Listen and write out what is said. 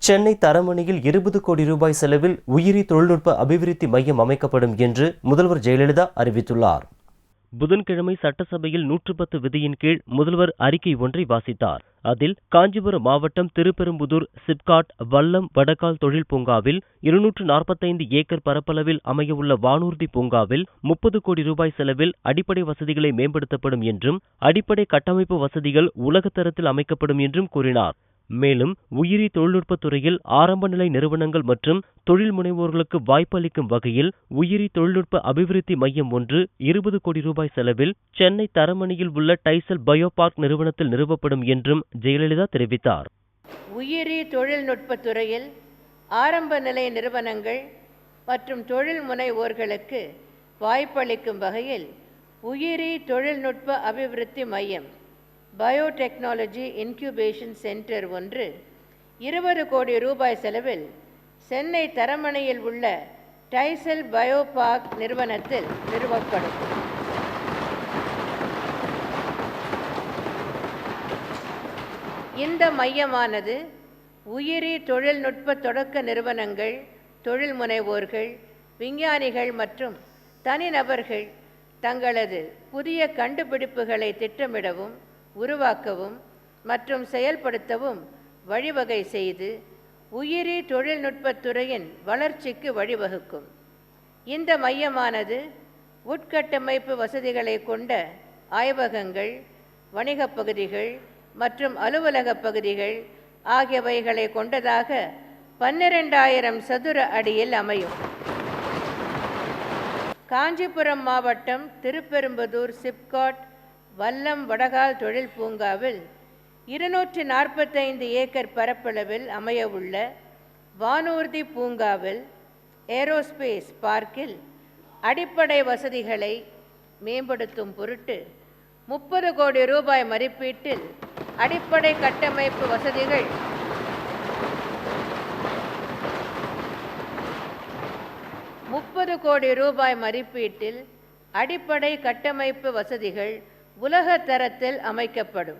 சென்னை தரமணியில் 20 கோடி ரூபாய் செலவில் உயிரி தொழில்நுட்ப அபிவிருத்தி மையம் அமைக்கப்படும் என்று முதல்வர் ஜெயலலிதா அறிவித்துள்ளார். புதன்கிழமை சட்டசபையில் 110 விதியின் கீழ் முதல்வர் அறிக்கை ஒன்றை வாசித்தார். அதில் காஞ்சிபுரம் மாவட்டம் திருப்பெரும்புதூர் சிப்காட் வல்லம் வடகால் தொழில் பூங்காவில் 245 ஏக்கர் பரப்பளவில் அமையவுள்ள வானூர்தி பூங்காவில் 30 கோடி ரூபாய் செலவில் அடிப்படை வசதிகளை மேம்படுத்தப்படும் என்றும் அடிப்படை கட்டமைப்பு வசதிகள் உலகத்தரத்தில் அமைக்கப்படும் என்றும் கூறினார். மேலும் உயிரி தொழில்நுட்பத் துறையில் ஆரம்ப நிலை நிறுவனங்கள் மற்றும் தொழில் முனைவோர்களுக்கு வாய்ப்பு அளிக்கும் வகையில் உயிரி தொழில்நுட்ப அபிவிருத்தி மையம் ஒன்று 20 கோடி ரூபாய் செலவில் சென்னை தரமணியில் உள்ள டைசல் பயோ பார்க் நிறுவனத்தில் நிறுவப்படும் என்றும் ஜெயலலிதா தெரிவித்தார். உயிரி தொழில்நுட்பத் துறையில் ஆரம்ப நிலை நிறுவனங்கள் மற்றும் தொழில் முனைவோர்களுக்கு வாய்ப்பளிக்கும் வகையில் உயிரி தொழில்நுட்ப அபிவிருத்தி மையம் பயோடெக்னாலஜி இன்குபேஷன் சென்டர் ஒன்று 20 கோடி ரூபாய் செலவில் சென்னை தரமணையில் உள்ள டைசல் பயோ பார்க் நிறுவனத்தில் நிறுவப்படும். இந்த மையமானது உயிரி தொழில்நுட்ப தொடக்க நிறுவனங்கள், தொழில் முனைவோர்கள், விஞ்ஞானிகள் மற்றும் தனிநபர்கள் தங்களது புதிய கண்டுபிடிப்புகளை திட்டமிடவும் உருவாக்கவும் மற்றும் செயல்படுத்தவும் வழிவகை செய்து உயிரி தொழில்நுட்பத்துறையின் வளர்ச்சிக்கு வழிவகுக்கும். இந்த மையமானது உட்கட்டமைப்பு வசதிகளை கொண்ட ஆய்வகங்கள், வணிகப் பகுதிகள் மற்றும் அலுவலக பகுதிகள் ஆகியவைகளை கொண்டதாக 12,000 சதுர அடியில் அமையும். காஞ்சிபுரம் மாவட்டம் திருப்பெரும்புதூர் சிப்காட் வல்லம் வடகால் தொழில் பூங்காவில் 245 ஏக்கர் பரப்பளவில் அமையவுள்ள வானூர்தி பூங்காவில் ஏரோஸ்பேஸ் பார்க்கில் அடிப்படை வசதிகளை மேம்படுத்தும் பொருட்டு 30 கோடி ரூபாய் மதிப்பீட்டில் அடிப்படை கட்டமைப்பு வசதிகள் அடிப்படை கட்டமைப்பு வசதிகள் உலக தரத்தில் அமைக்கப்படும்.